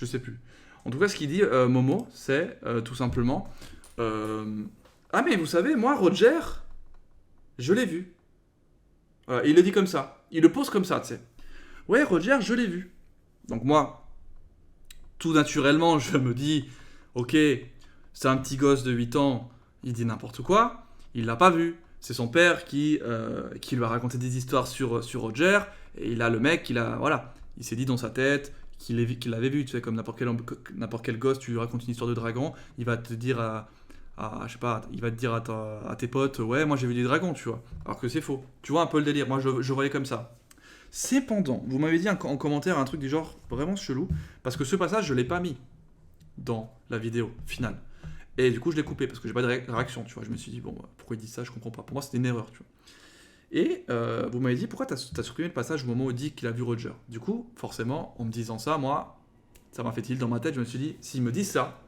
Je sais plus. En tout cas, ce qu'il dit, Momo, c'est tout simplement... ah mais vous savez, moi, Roger, je l'ai vu. Voilà, et il le dit comme ça. Il le pose comme ça, tu sais. Ouais, Roger, je l'ai vu. Donc moi, tout naturellement, je me dis, ok, c'est un petit gosse de 8 ans, il dit n'importe quoi, il l'a pas vu. C'est son père qui lui a raconté des histoires sur Roger, et il a le mec, voilà, il s'est dit dans sa tête qu'il l'avait vu, tu sais, comme n'importe quel gosse, tu lui racontes une histoire de dragon, il va te dire je sais pas, il va te dire à tes potes, ouais, moi j'ai vu des dragons, tu vois, alors que c'est faux. Tu vois un peu le délire, moi je voyais comme ça. Cependant, vous m'avez dit en commentaire un truc du genre vraiment chelou, parce que ce passage, je l'ai pas mis dans la vidéo finale. Et du coup, je l'ai coupé parce que j'ai pas de réaction, tu vois. Je me suis dit, bon, pourquoi il dit ça, je comprends pas. Pour moi, c'était une erreur, tu vois. Et vous m'avez dit, pourquoi t'as supprimé le passage au moment où il dit qu'il a vu Roger. Du coup, forcément, en me disant ça, moi, ça m'a fait tilt dans ma tête. Je me suis dit, s'il me dit ça,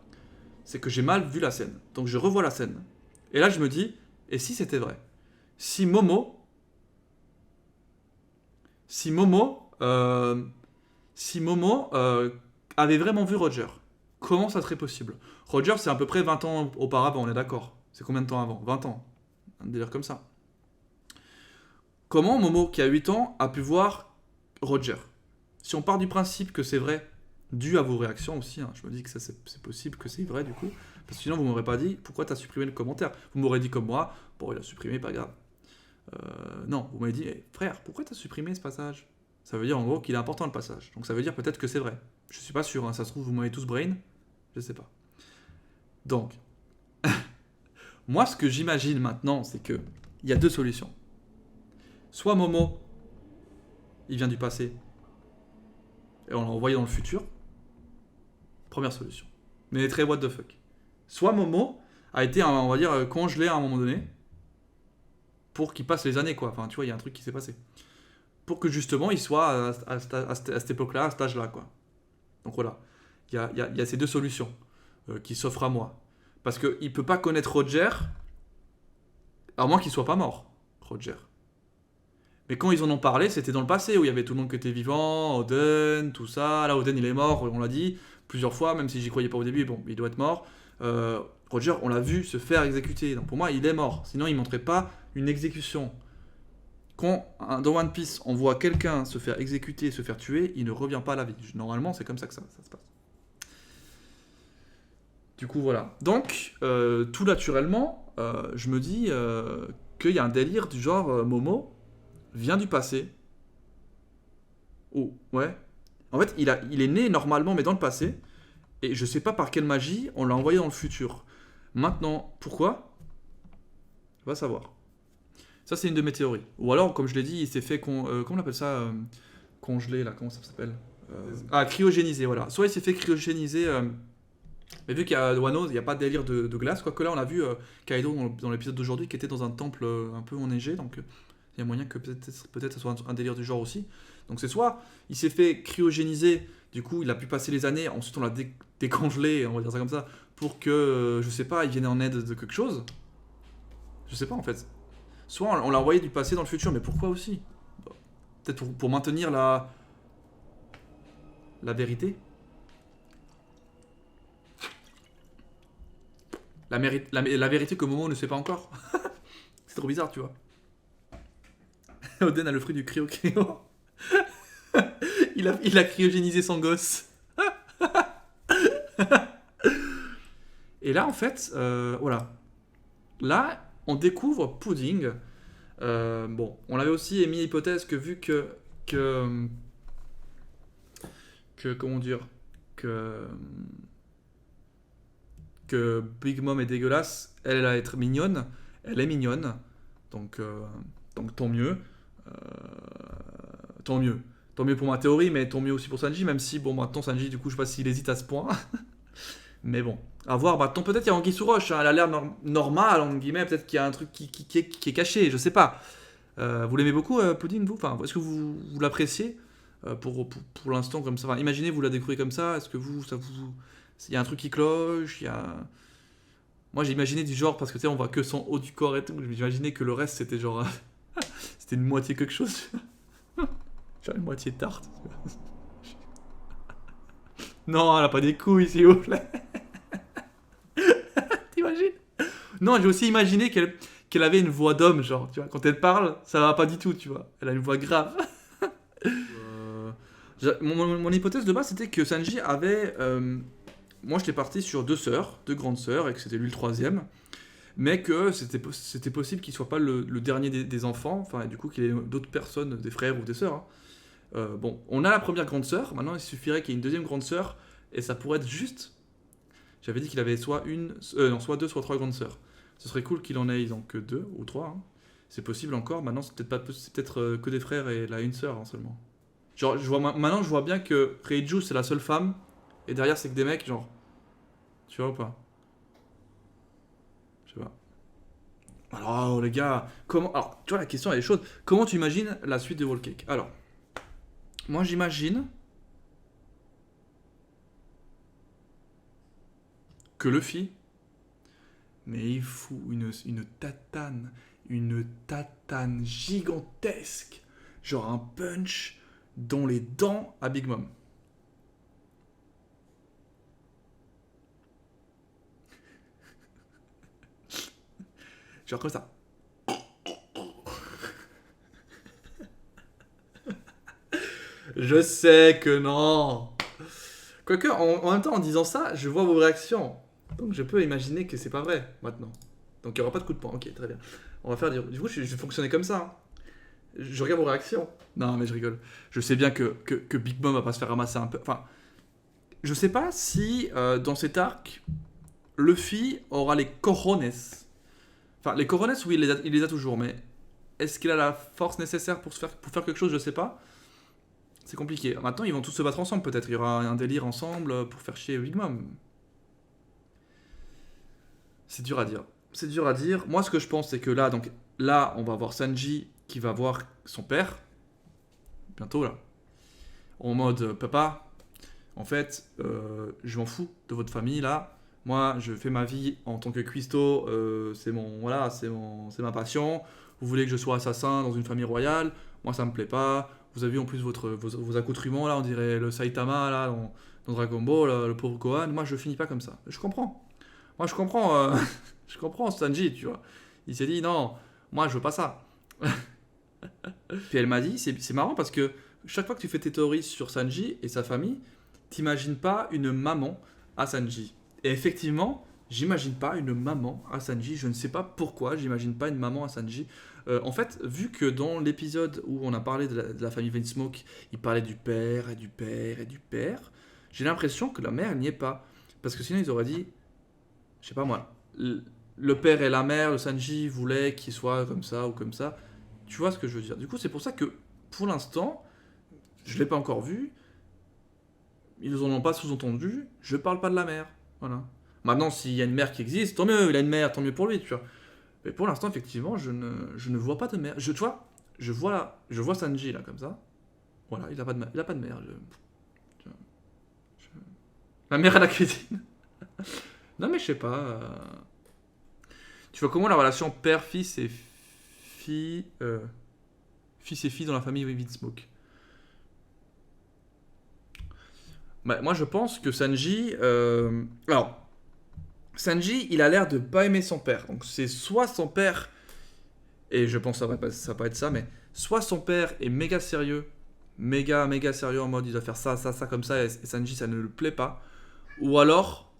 c'est que j'ai mal vu la scène. Donc je revois la scène. Et là, je me dis, et si c'était vrai? Si Momo, si Momo, si Momo avait vraiment vu Roger, comment ça serait possible? Roger, c'est à peu près 20 ans auparavant, on est d'accord. C'est combien de temps avant? 20 ans. Un délire comme ça. Comment Momo, qui a 8 ans, a pu voir Roger? Si on part du principe que c'est vrai, dû à vos réactions aussi, hein, je me dis que c'est possible que c'est vrai du coup, parce que sinon vous m'aurez pas dit pourquoi t'as supprimé le commentaire. Vous m'aurez dit comme moi, bon il a supprimé, pas grave. Non, vous m'avez dit, hey, frère, pourquoi t'as supprimé ce passage? Ça veut dire en gros qu'il est important le passage. Donc ça veut dire peut-être que c'est vrai. Je suis pas sûr, hein, ça se trouve vous m'avez tous brain, je sais pas. Donc, moi ce que j'imagine maintenant, c'est que il y a deux solutions. Soit Momo, il vient du passé, et on l'a envoyé dans le futur. Première solution. Mais très what the fuck. Soit Momo a été, on va dire, congelé à un moment donné, pour qu'il passe les années, quoi. Enfin, tu vois, il y a un truc qui s'est passé. Pour que justement, il soit à cette époque-là, à cet âge-là, quoi. Donc voilà. Il y a ces deux solutions qui s'offrent à moi. Parce qu'il ne peut pas connaître Roger, à moins qu'il soit pas mort, Roger. Mais quand ils en ont parlé, c'était dans le passé, où il y avait tout le monde qui était vivant, Oden, tout ça. Là, Oden, il est mort, on l'a dit plusieurs fois, même si j'y croyais pas au début, bon, il doit être mort. Roger, on l'a vu se faire exécuter. Donc pour moi, il est mort. Sinon, il ne montrait pas une exécution. Quand dans One Piece, on voit quelqu'un se faire exécuter, se faire tuer, il ne revient pas à la vie. Normalement, c'est comme ça que ça se passe. Du coup, voilà. Donc, tout naturellement, je me dis qu'il y a un délire du genre Momo vient du passé. Oh, ouais. En fait, il est né normalement, mais dans le passé. Et je sais pas par quelle magie, on l'a envoyé dans le futur. Maintenant, pourquoi? On va savoir. Ça, c'est une de mes théories. Ou alors, comme je l'ai dit, il s'est fait... comment on appelle ça congelé, là, comment ça s'appelle cryogénisé, voilà. Soit il s'est fait cryogéniser... mais vu qu'il y a Wano, il n'y a pas de délire de glace. Quoique là, on a vu Kaido dans l'épisode d'aujourd'hui qui était dans un temple un peu enneigé. Donc, il y a moyen que peut-être ça soit un délire du genre aussi. Donc, c'est soit il s'est fait cryogéniser, du coup, il a pu passer les années, ensuite on l'a décongelé, on va dire ça comme ça, pour que, je sais pas, il vienne en aide de quelque chose. Je sais pas en fait. Soit on l'a envoyé du passé dans le futur, mais pourquoi aussi? Peut-être pour maintenir la vérité. La vérité que Momo ne sait pas encore. C'est trop bizarre, tu vois. Oden a le fruit du cryo-cryo. il a cryogénisé son gosse. Et là, en fait, voilà. Là, on découvre Pudding. Bon, on l'avait aussi émis l'hypothèse que vu que comment dire, que Big Mom est dégueulasse, elle va être mignonne, elle est mignonne, donc tant mieux, Euh, tant mieux. Tant mieux pour ma théorie, mais tant mieux aussi pour Sanji, même si, bon, maintenant Sanji, du coup, je sais pas s'il hésite à ce point. Mais bon, à voir. Maintenant, peut-être il y a Anguille sous roche, hein, elle a l'air normale, entre guillemets, peut-être qu'il y a un truc qui est caché, je sais pas. Vous l'aimez beaucoup, Pudding, vous? Enfin, est-ce que vous l'appréciez pour l'instant, comme ça? Enfin, imaginez, vous la découvrez comme ça, est-ce que il y a un truc qui cloche, il y a... Moi, j'ai imaginé du genre, parce que tu sais, on voit que son haut du corps et tout, j'imaginais que le reste, c'était genre... c'était une moitié quelque chose. Genre une moitié tarte. Non, elle a pas des couilles, s'il vous plaît. T'imagines? Non, j'ai aussi imaginé qu'elle avait une voix d'homme, genre, tu vois. Quand elle parle, ça va pas du tout, tu vois. Elle a une voix grave. Euh, mon hypothèse de base, c'était que Sanji avait... moi, j'étais parti sur deux sœurs, deux grandes sœurs, et que c'était lui le troisième. Mais que c'était possible qu'il soit pas le dernier des enfants, enfin, et du coup, qu'il y ait d'autres personnes, des frères ou des sœurs, hein. Bon, on a la première grande sœur, maintenant il suffirait qu'il y ait une deuxième grande sœur, et ça pourrait être juste. J'avais dit qu'il avait soit non, soit deux, soit trois grandes sœurs. Ce serait cool qu'il en ait donc que deux ou trois, hein. C'est possible encore. Maintenant, c'est peut-être pas, c'est peut-être que des frères et là une sœur, hein, seulement. Genre, maintenant, je vois bien que Reiju c'est la seule femme, et derrière c'est que des mecs, genre. Tu vois ou pas? Je sais pas. Alors, les gars, comment. Alors, tu vois, la question elle est chaude. Comment tu imagines la suite de Whole Cake? Alors, moi j'imagine que Luffy, mais il fout une tatane gigantesque, genre un punch dans les dents à Big Mom. Genre comme ça. Je sais que non. Quoique, en même temps, en disant ça, je vois vos réactions. Donc je peux imaginer que c'est pas vrai, maintenant. Donc il n'y aura pas de coup de poing. Ok, très bien. On va faire... Du coup, je vais fonctionner comme ça, hein. Je regarde vos réactions. Non, mais je rigole. Je sais bien que Big Mom va pas se faire ramasser un peu... Enfin, je sais pas si, dans cet arc, Luffy aura les cojones. Enfin, les cojones, oui, il les a toujours, mais est-ce qu'il a la force nécessaire pour faire quelque chose? Je sais pas. C'est compliqué. Maintenant, ils vont tous se battre ensemble, peut-être. Il y aura un délire ensemble pour faire chier Big Mom. C'est dur à dire. C'est dur à dire. Moi, ce que je pense, c'est que là, donc, là, on va voir Sanji qui va voir son père. Bientôt, là. En mode, papa, en fait, je m'en fous de votre famille, là. Moi, je fais ma vie en tant que cuistot. C'est mon, voilà, c'est ma passion. Vous voulez que je sois assassin dans une famille royale? Moi, ça me plaît pas. Vous avez vu en plus vos accoutrements, là, on dirait le Saitama, là, dans Dragon Ball, le pauvre Gohan. Moi, je finis pas comme ça. Je comprends. Moi, je comprends, je comprends Sanji, tu vois. Il s'est dit, non, moi, je veux pas ça. Puis elle m'a dit, c'est marrant parce que chaque fois que tu fais tes théories sur Sanji et sa famille, t'imagines pas une maman à Sanji. Et effectivement, j'imagine pas une maman à Sanji. Je ne sais pas pourquoi, j'imagine pas une maman à Sanji. En fait, vu que dans l'épisode où on a parlé de la famille Vinsmoke, il parlait du père et du père et du père, j'ai l'impression que la mère elle n'y est pas. Parce que sinon, ils auraient dit, je sais pas moi, le père et la mère de Sanji voulaient qu'il soit comme ça ou comme ça. Tu vois ce que je veux dire? Du coup, c'est pour ça que, pour l'instant, je l'ai pas encore vu, ils nous en ont pas sous-entendu, je parle pas de la mère. Voilà. Maintenant, s'il y a une mère qui existe, tant mieux, il a une mère, tant mieux pour lui, tu vois. Mais pour l'instant, effectivement, je ne vois pas de mère. Tu vois, je vois Sanji, là, comme ça. Voilà, il a pas de mère. Il a pas de mère. Je- La mère à la cuisine. Non, mais je sais pas. Tu vois comment la relation père-fils et fille... fils et fille dans la famille Vinsmoke. Bah, moi, je pense que Sanji... Alors, Sanji, il a l'air de pas aimer son père. Donc, c'est soit son père... Et je pense que ça va pas être ça, mais... Soit son père est méga sérieux. Méga, méga sérieux en mode il doit faire ça, ça, ça comme ça. Et Sanji, ça ne le plaît pas. Ou alors...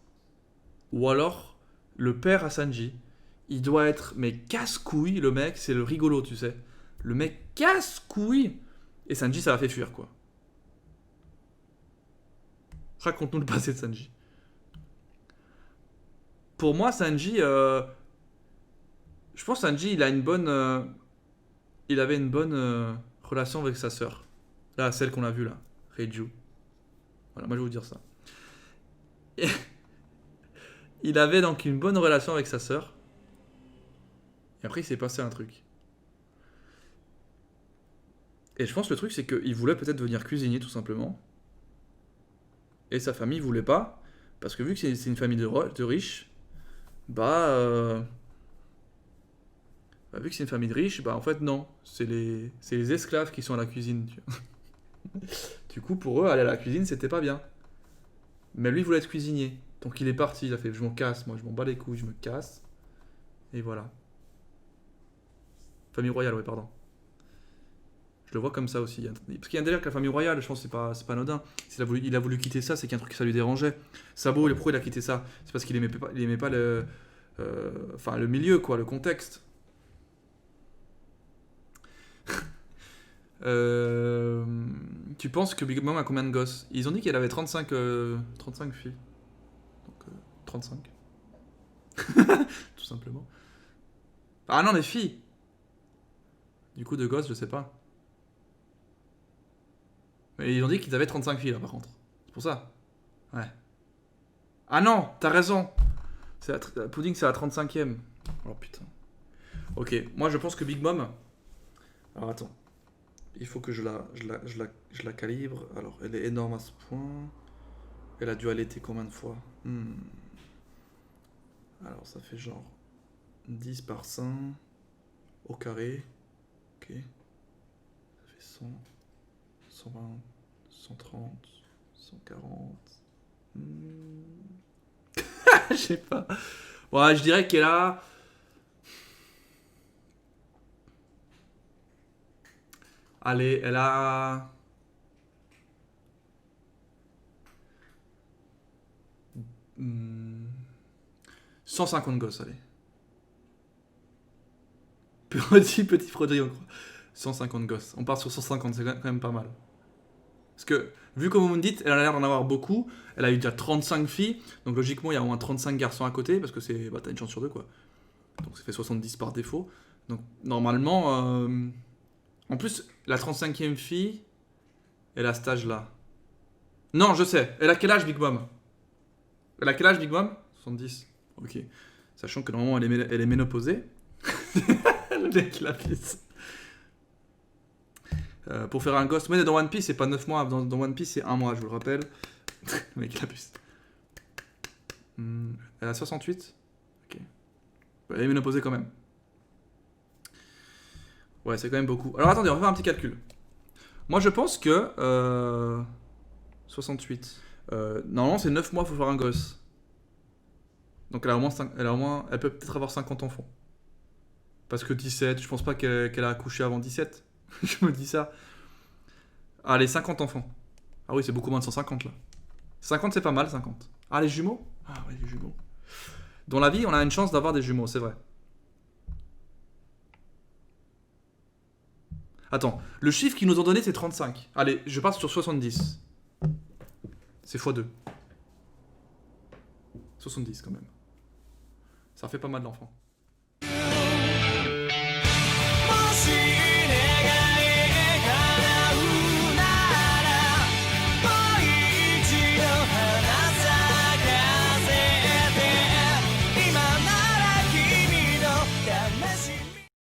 Ou alors... Le père à Sanji... Il doit être... Mais casse-couille, le mec. C'est le rigolo, tu sais. Le mec casse-couille. Et Sanji, ça l'a fait fuir, quoi. Raconte-nous le passé de Sanji. Pour moi, Sanji, je pense que Sanji, il avait une bonne relation avec sa sœur. Là, celle qu'on a vue là, Reiju. Voilà, moi je vais vous dire ça. Et il avait donc une bonne relation avec sa sœur. Et après, il s'est passé un truc. Et je pense que le truc, c'est qu'il voulait peut-être devenir cuisinier tout simplement. Et sa famille voulait pas. Parce que vu que c'est une famille de riches, bah, vu que c'est une famille de riches, bah en fait non. C'est les esclaves qui sont à la cuisine. Tu vois. Du coup, pour eux, aller à la cuisine, c'était pas bien. Mais lui, il voulait être cuisinier. Donc il est parti, il a fait je m'en casse, moi je m'en bats les couilles, je me casse. Et voilà. Famille royale, ouais, pardon. Je le vois comme ça aussi. Parce qu'il y a un délire avec la famille royale, je pense que c'est pas anodin. Il a voulu quitter ça, c'est qu'il y a un truc qui ça lui dérangeait. Sabo, pourquoi il a quitté ça? C'est parce qu'il aimait pas le milieu, quoi, le contexte. Tu penses que Big Mom a combien de gosses? Ils ont dit qu'elle avait 35 filles. Donc 35. Tout simplement. Ah non, des filles. Du coup, de gosses, je sais pas. Mais ils ont dit qu'ils avaient 35 filles là par contre. C'est pour ça. Ouais. Ah non, t'as raison. Pudding, c'est la 35e. Oh putain. Ok, moi je pense que Big Mom. Alors attends. Il faut que je la calibre. Alors, elle est énorme à ce point. Elle a dû allaiter combien de fois? Alors, ça fait genre 10 par 100 au carré. Ok. Ça fait 100, 120, 130, 140. Je sais pas. Ouais, je dirais qu'elle a. Allez, elle a. 150 gosses, allez. Petit produit, on croit. 150 gosses. On part sur 150, c'est quand même pas mal. Parce que, vu comme vous me dites, elle a l'air d'en avoir beaucoup. Elle a eu déjà 35 filles. Donc logiquement, il y a au moins 35 garçons à côté. Parce que c'est. Bah, t'as une chance sur deux, quoi. Donc ça fait 70 par défaut. Donc normalement. En plus, la 35e fille, elle a cet âge-là. Non, je sais. Elle a quel âge, Big Mom? Elle a quel âge, Big Mom? 70. Ok. Sachant que normalement, elle est ménopausée. Le mec, la pièce. Pour faire un gosse. Mais dans One Piece, c'est pas 9 mois. Dans One Piece, c'est 1 mois, je vous le rappelle. Le mec, la puce. Elle a 68. Ok. Elle est ménopausée quand même. Ouais, c'est quand même beaucoup. Alors attendez, on va faire un petit calcul. Moi, je pense que. 68. Normalement, c'est 9 mois pour faire un gosse. Donc elle peut peut-être avoir 50 enfants. Parce que 17, je pense pas qu'elle a accouché avant 17. Je me dis ça. Allez, 50 enfants. Ah oui, c'est beaucoup moins de 150 là. 50, c'est pas mal, 50. Ah, les jumeaux? Ah ouais, les jumeaux. Dans la vie, on a une chance d'avoir des jumeaux, c'est vrai. Attends, le chiffre qu'ils nous ont donné, c'est 35. Allez, je passe sur 70. C'est x2. 70 quand même. Ça fait pas mal d'enfants.